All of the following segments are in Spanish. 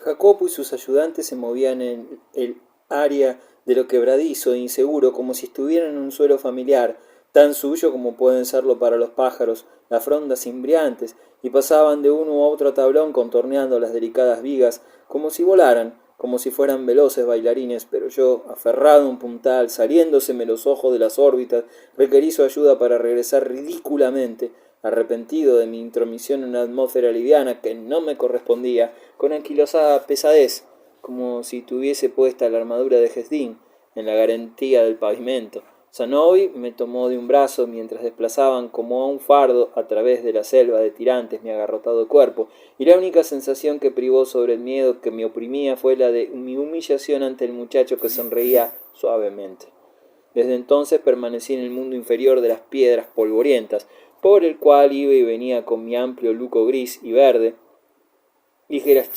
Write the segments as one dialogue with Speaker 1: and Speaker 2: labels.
Speaker 1: Jacopo y sus ayudantes se movían en el área de lo quebradizo e inseguro como si estuvieran en un suelo familiar, tan suyo como pueden serlo para los pájaros las frondas imbriantes, y pasaban de uno a otro tablón contorneando las delicadas vigas como si volaran, como si fueran veloces bailarines, pero yo, aferrado a un puntal, saliéndoseme los ojos de las órbitas, requerí su ayuda para regresar ridículamente, arrepentido de mi intromisión en una atmósfera liviana que no me correspondía, con anquilosada pesadez, como si tuviese puesta la armadura de Hesdin en la garantía del pavimento. Zanobi me tomó de un brazo mientras desplazaban como a un fardo a través de la selva de tirantes mi agarrotado cuerpo, y la única sensación que privó sobre el miedo que me oprimía fue la de mi humillación ante el muchacho que sonreía suavemente. Desde entonces permanecí en el mundo inferior de las piedras polvorientas, por el cual iba y venía con mi amplio luco gris y verde, ligeras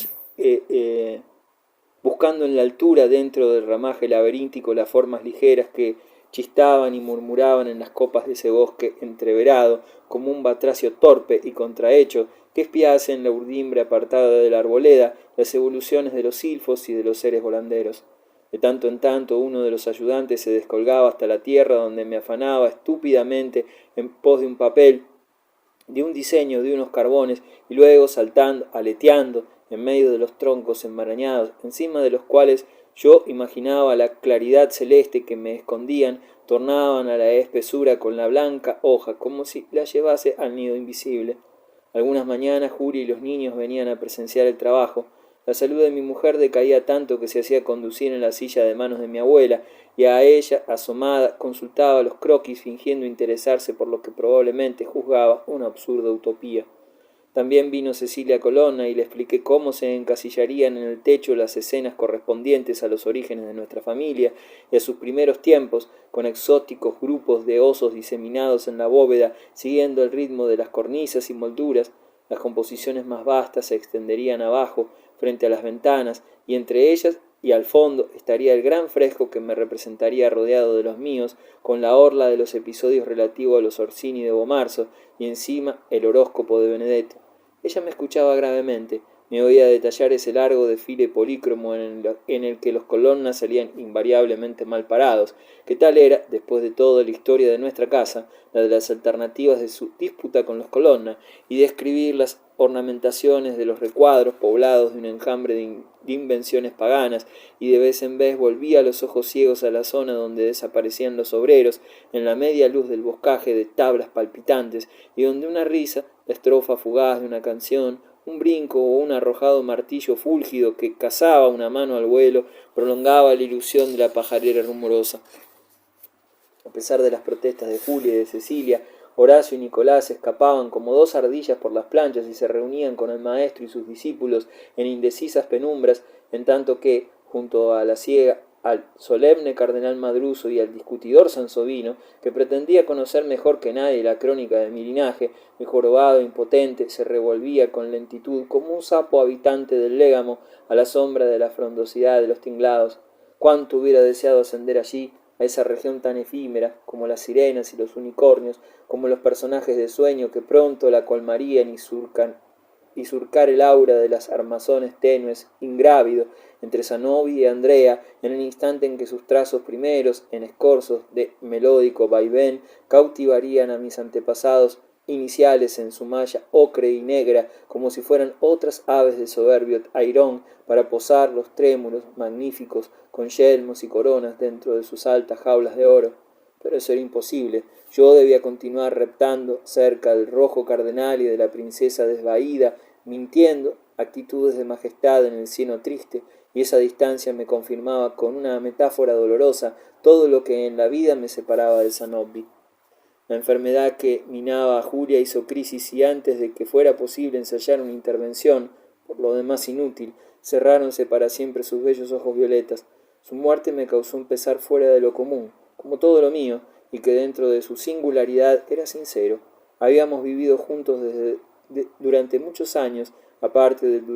Speaker 1: buscando en la altura dentro del ramaje laberíntico las formas ligeras que chistaban y murmuraban en las copas de ese bosque entreverado, como un batracio torpe y contrahecho que espiase en la urdimbre apartada de la arboleda las evoluciones de los silfos y de los seres volanderos. De tanto en tanto uno de los ayudantes se descolgaba hasta la tierra donde me afanaba estúpidamente en pos de un papel, de un diseño, de unos carbones, y luego saltando, aleteando, en medio de los troncos enmarañados, encima de los cuales yo imaginaba la claridad celeste que me escondían, tornaban a la espesura con la blanca hoja, como si la llevase al nido invisible. Algunas mañanas Julia y los niños venían a presenciar el trabajo. La salud de mi mujer decaía tanto que se hacía conducir en la silla de manos de mi abuela, y a ella, asomada, consultaba los croquis fingiendo interesarse por lo que probablemente juzgaba una absurda utopía. También vino Cecilia Colonna y le expliqué cómo se encasillarían en el techo las escenas correspondientes a los orígenes de nuestra familia y a sus primeros tiempos, con exóticos grupos de osos diseminados en la bóveda, siguiendo el ritmo de las cornisas y molduras. Las composiciones más vastas se extenderían abajo, frente a las ventanas, y entre ellas y al fondo estaría el gran fresco que me representaría rodeado de los míos, con la orla de los episodios relativos a los Orsini de Bomarzo, y encima el horóscopo de Benedetto. Ella me escuchaba gravemente, me oía detallar ese largo desfile polícromo en el que los colonnas salían invariablemente mal parados, que tal era, después de todo, la historia de nuestra casa, la de las alternativas de su disputa con los colonnas, y describir las ornamentaciones de los recuadros poblados de un enjambre de invenciones paganas, y de vez en vez volvía los ojos ciegos a la zona donde desaparecían los obreros, en la media luz del boscaje de tablas palpitantes, y donde una risa, la estrofa fugaz de una canción, un brinco o un arrojado martillo fúlgido que cazaba una mano al vuelo, prolongaba la ilusión de la pajarera rumorosa. A pesar de las protestas de Julia y de Cecilia, Horacio y Nicolás escapaban como dos ardillas por las planchas y se reunían con el maestro y sus discípulos en indecisas penumbras, en tanto que, junto a la ciega, al solemne cardenal Madruzo y al discutidor Sansovino, que pretendía conocer mejor que nadie la crónica de mi linaje, el jorobado impotente se revolvía con lentitud como un sapo habitante del légamo a la sombra de la frondosidad de los tinglados. Cuánto hubiera deseado ascender allí, a esa región tan efímera, como las sirenas y los unicornios, como los personajes de sueño que pronto la colmarían y surcar el aura de las armazones tenues, ingrávido, entre Zanobi y Andrea, en el instante en que sus trazos primeros, en escorzos de melódico vaivén, cautivarían a mis antepasados iniciales en su malla ocre y negra, como si fueran otras aves de soberbio airón, para posar los trémulos magníficos con yelmos y coronas dentro de sus altas jaulas de oro. Pero eso era imposible. Yo debía continuar reptando cerca del rojo cardenal y de la princesa desvaída, mintiendo actitudes de majestad en el cieno triste, y esa distancia me confirmaba con una metáfora dolorosa todo lo que en la vida me separaba de Zanobi. La enfermedad que minaba a Julia hizo crisis y antes de que fuera posible ensayar una intervención, por lo demás inútil, cerráronse para siempre sus bellos ojos violetas. Su muerte me causó un pesar fuera de lo común, como todo lo mío, y que dentro de su singularidad era sincero. Habíamos vivido juntos durante muchos años, aparte del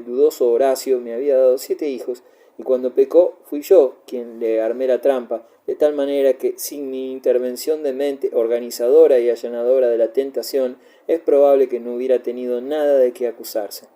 Speaker 1: dudoso Horacio me había dado 7 hijos, y cuando pecó fui yo quien le armé la trampa, de tal manera que, sin mi intervención de mente organizadora y allanadora de la tentación, es probable que no hubiera tenido nada de qué acusarse.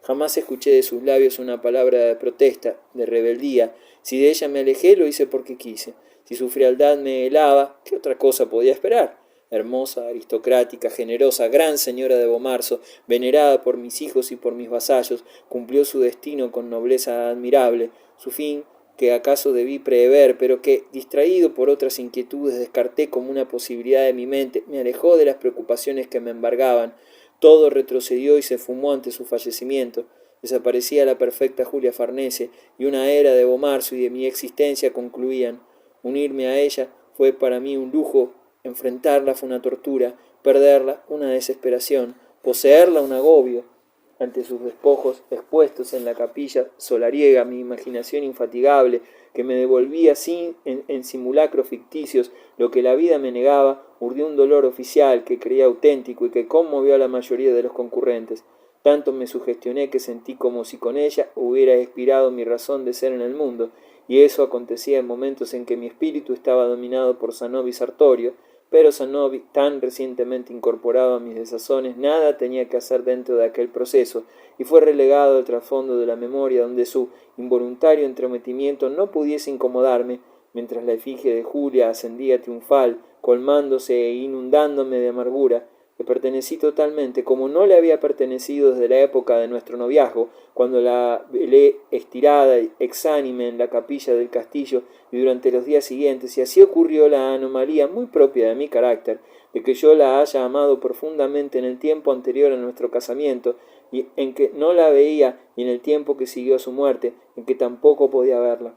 Speaker 1: Jamás escuché de sus labios una palabra de protesta, de rebeldía. Si de ella me alejé, lo hice porque quise. Si su frialdad me helaba, ¿qué otra cosa podía esperar? Hermosa, aristocrática, generosa, gran señora de Bomarzo, venerada por mis hijos y por mis vasallos, cumplió su destino con nobleza admirable. Su fin, que acaso debí prever, pero que, distraído por otras inquietudes, descarté como una posibilidad de mi mente, me alejó de las preocupaciones que me embargaban. Todo retrocedió y se fumó ante su fallecimiento. Desaparecía la perfecta Julia Farnese, y una era de Bomarzo y de mi existencia concluían. Unirme a ella fue para mí un lujo, enfrentarla fue una tortura, perderla una desesperación, poseerla un agobio. Ante sus despojos expuestos en la capilla solariega, mi imaginación infatigable, que me devolvía en simulacros ficticios lo que la vida me negaba, urdió un dolor oficial que creía auténtico y que conmovió a la mayoría de los concurrentes. Tanto me sugestioné que sentí como si con ella hubiera expirado mi razón de ser en el mundo, y eso acontecía en momentos en que mi espíritu estaba dominado por Zanobi Sartorio, pero Zanobi, tan recientemente incorporado a mis desazones, nada tenía que hacer dentro de aquel proceso, y fue relegado al trasfondo de la memoria donde su involuntario entrometimiento no pudiese incomodarme, mientras la efigie de Julia ascendía triunfal, colmándose e inundándome de amargura. Le pertenecí totalmente, como no le había pertenecido desde la época de nuestro noviazgo, cuando la velé estirada y exánime en la capilla del castillo y durante los días siguientes, y así ocurrió la anomalía muy propia de mi carácter, de que yo la haya amado profundamente en el tiempo anterior a nuestro casamiento, y en que no la veía, y en el tiempo que siguió a su muerte, en que tampoco podía verla.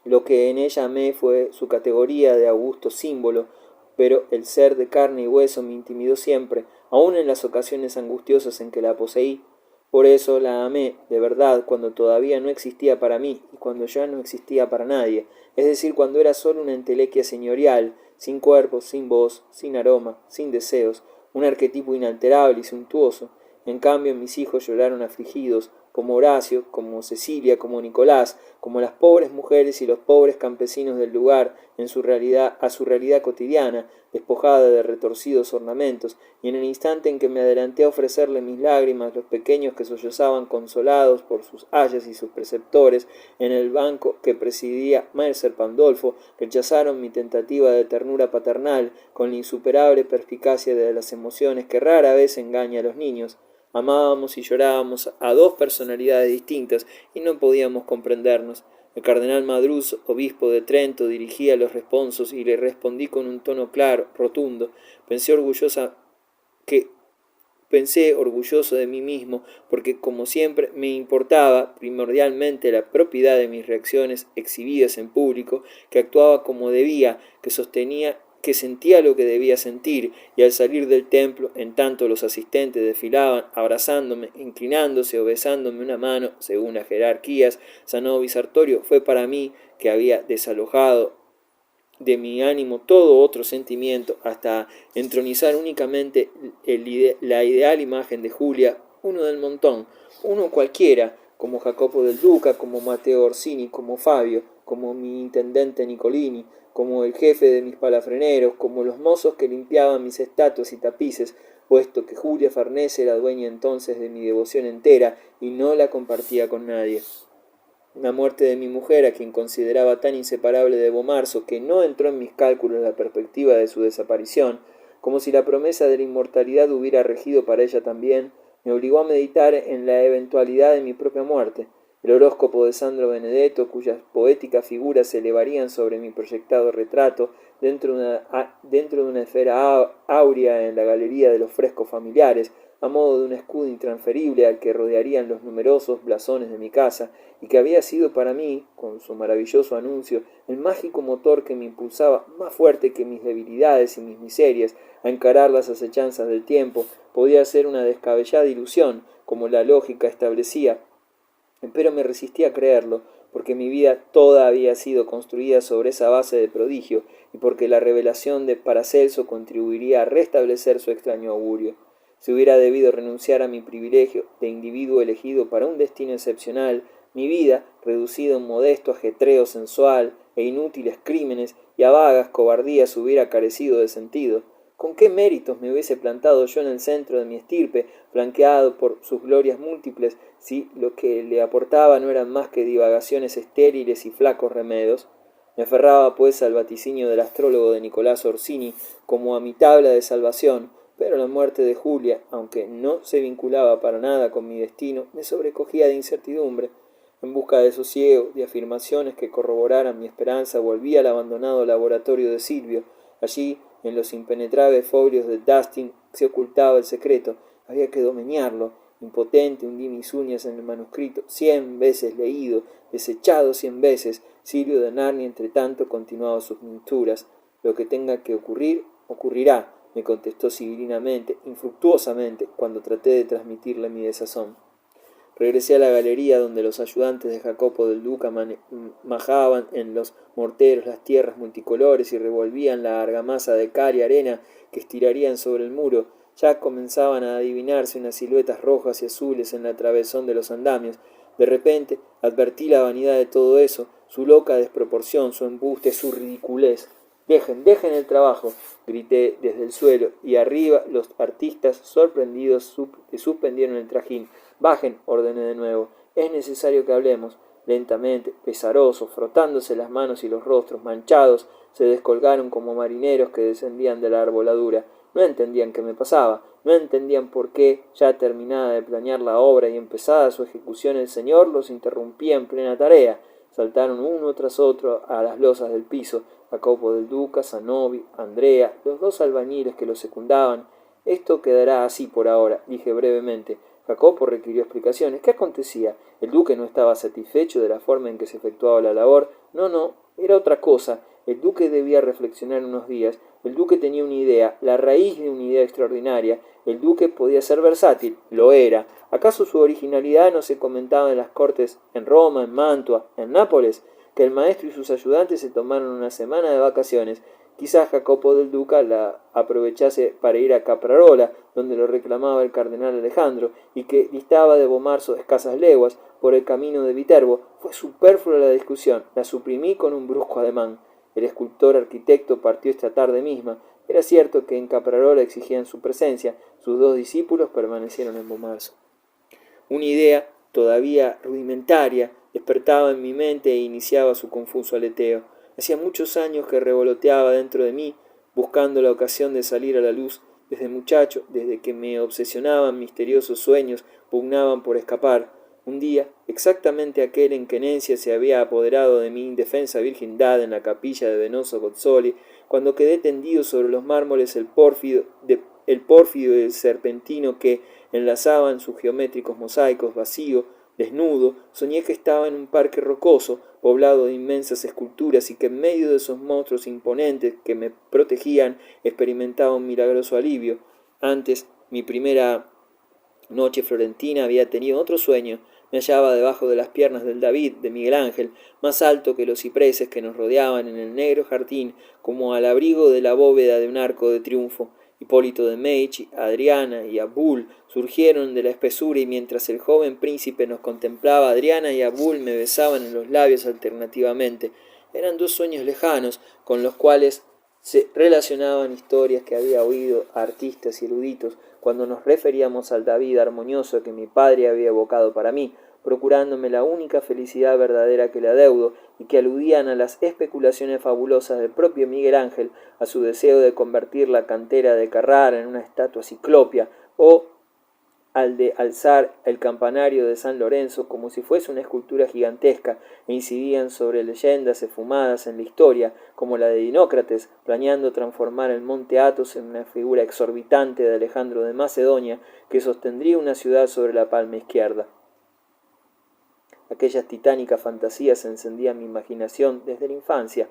Speaker 1: Lo que en ella amé fue su categoría de augusto símbolo, pero el ser de carne y hueso me intimidó siempre, aun en las ocasiones angustiosas en que la poseí. Por eso la amé de verdad cuando todavía no existía para mí y cuando ya no existía para nadie, es decir, cuando era solo una entelequia señorial, sin cuerpo, sin voz, sin aroma, sin deseos, un arquetipo inalterable y suntuoso. En cambio mis hijos lloraron afligidos, como Horacio, como Cecilia, como Nicolás, como las pobres mujeres y los pobres campesinos del lugar a su realidad cotidiana, despojada de retorcidos ornamentos, y en el instante en que me adelanté a ofrecerle mis lágrimas, los pequeños que sollozaban consolados por sus ayas y sus preceptores, en el banco que presidía Mercer Pandolfo, rechazaron mi tentativa de ternura paternal con la insuperable perspicacia de las emociones que rara vez engaña a los niños. Amábamos y llorábamos a dos personalidades distintas y no podíamos comprendernos. El cardenal Madruz, obispo de Trento, dirigía los responsos y le respondí con un tono claro, rotundo. Pensé orgulloso de mí mismo, porque como siempre me importaba primordialmente la propiedad de mis reacciones exhibidas en público, que actuaba como debía, que sentía lo que debía sentir, y al salir del templo, en tanto los asistentes desfilaban, abrazándome, inclinándose o besándome una mano, según las jerarquías, Zanobi Sartorio fue para mí, que había desalojado de mi ánimo todo otro sentimiento, hasta entronizar únicamente la ideal imagen de Julia, uno del montón, uno cualquiera, como Jacopo del Duca, como Mateo Orsini, como Fabio, como mi intendente Nicolini, como el jefe de mis palafreneros, como los mozos que limpiaban mis estatuas y tapices, puesto que Julia Farnese era dueña entonces de mi devoción entera y no la compartía con nadie. La muerte de mi mujer, a quien consideraba tan inseparable de Bomarzo que no entró en mis cálculos la perspectiva de su desaparición, como si la promesa de la inmortalidad hubiera regido para ella también, me obligó a meditar en la eventualidad de mi propia muerte. El horóscopo de Sandro Benedetto, cuyas poéticas figuras se elevarían sobre mi proyectado retrato, dentro de una esfera áurea en la galería de los frescos familiares, a modo de un escudo intransferible al que rodearían los numerosos blasones de mi casa, y que había sido para mí, con su maravilloso anuncio, el mágico motor que me impulsaba más fuerte que mis debilidades y mis miserias a encarar las acechanzas del tiempo, podía ser una descabellada ilusión, como la lógica establecía, pero me resistí a creerlo, porque mi vida toda había sido construida sobre esa base de prodigio, y porque la revelación de Paracelso contribuiría a restablecer su extraño augurio. Si hubiera debido renunciar a mi privilegio de individuo elegido para un destino excepcional, mi vida, reducida a un modesto ajetreo sensual e inútiles crímenes y a vagas cobardías, hubiera carecido de sentido. ¿Con qué méritos me hubiese plantado yo en el centro de mi estirpe, flanqueado por sus glorias múltiples, si lo que le aportaba no eran más que divagaciones estériles y flacos remedos? Me aferraba pues al vaticinio del astrólogo de Nicolás Orsini como a mi tabla de salvación, pero la muerte de Julia, aunque no se vinculaba para nada con mi destino, me sobrecogía de incertidumbre. En busca de sosiego, de afirmaciones que corroboraran mi esperanza, volví al abandonado laboratorio de Silvio. Allí, en los impenetrables folios de Dustin, se ocultaba el secreto. Había que domeñarlo. Impotente, hundí mis uñas en el manuscrito, 100 veces leído, desechado 100 veces. Silvio de Narnia, entre tanto, continuaba sus pinturas. Lo que tenga que ocurrir, ocurrirá, me contestó sibilinamente, infructuosamente, cuando traté de transmitirle mi desazón. Regresé a la galería donde los ayudantes de Jacopo del Duca majaban en los morteros las tierras multicolores y revolvían la argamasa de cal y arena que estirarían sobre el muro. Ya comenzaban a adivinarse unas siluetas rojas y azules en la travesón de los andamios. De repente advertí la vanidad de todo eso, su loca desproporción, su embuste, su ridiculez. Dejen el trabajo, grité desde el suelo, y arriba los artistas, sorprendidos, suspendieron el trajín. Bajen, ordené de nuevo. Es necesario que hablemos. Lentamente, pesarosos, frotándose las manos y los rostros manchados, se descolgaron como marineros que descendían de la arboladura. No entendían qué me pasaba, no entendían por qué, ya terminada de planear la obra y empezada su ejecución, el señor los interrumpía en plena tarea. Saltaron uno tras otro a las losas del piso, Jacopo del Duca, Zanobi, Andrea, los dos albañiles que los secundaban. Esto quedará así por ahora, dije brevemente. Jacopo requirió explicaciones. ¿Qué acontecía? El duque no estaba satisfecho de la forma en que se efectuaba la labor. No, era otra cosa. El duque debía reflexionar unos días. El duque tenía una idea, la raíz de una idea extraordinaria. El duque podía ser versátil. Lo era. ¿Acaso su originalidad no se comentaba en las cortes en Roma, en Mantua, en Nápoles? Que el maestro y sus ayudantes se tomaron una semana de vacaciones. Quizás Jacopo del Duca la aprovechase para ir a Caprarola, donde lo reclamaba el cardenal Alejandro, y que distaba de Bomarzo escasas leguas, por el camino de Viterbo. Fue superflua la discusión, la suprimí con un brusco ademán. El escultor arquitecto partió esta tarde misma. Era cierto que en Caprarola exigían su presencia. Sus dos discípulos permanecieron en Bomarzo. Una idea, todavía rudimentaria, despertaba en mi mente e iniciaba su confuso aleteo. Hacía muchos años que revoloteaba dentro de mí, buscando la ocasión de salir a la luz. Desde muchacho, desde que me obsesionaban misteriosos sueños, pugnaban por escapar. Un día, exactamente aquel en que Nencia se había apoderado de mi indefensa virgindad en la capilla de Venoso Gozzoli, cuando quedé tendido sobre los mármoles el pórfido y el serpentino que enlazaban sus geométricos mosaicos, vacío, desnudo, soñé que estaba en un parque rocoso, poblado de inmensas esculturas, y que en medio de esos monstruos imponentes que me protegían experimentaba un milagroso alivio. Antes, mi primera noche florentina, había tenido otro sueño. Me hallaba debajo de las piernas del David de Miguel Ángel, más alto que los cipreses que nos rodeaban en el negro jardín, como al abrigo de la bóveda de un arco de triunfo. Hipólito de Medici, Adriana y Abul surgieron de la espesura, y mientras el joven príncipe nos contemplaba, Adriana y Abul me besaban en los labios alternativamente. Eran dos sueños lejanos, con los cuales se relacionaban historias que había oído a artistas y eruditos cuando nos referíamos al David armonioso que mi padre había evocado para mí, procurándome la única felicidad verdadera que le adeudo, y que aludían a las especulaciones fabulosas del propio Miguel Ángel, a su deseo de convertir la cantera de Carrara en una estatua ciclopia, o al de alzar el campanario de San Lorenzo como si fuese una escultura gigantesca, e incidían sobre leyendas esfumadas en la historia, como la de Dinócrates, planeando transformar el monte Athos en una figura exorbitante de Alejandro de Macedonia, que sostendría una ciudad sobre la palma izquierda. Aquellas titánicas fantasías encendían mi imaginación desde la infancia.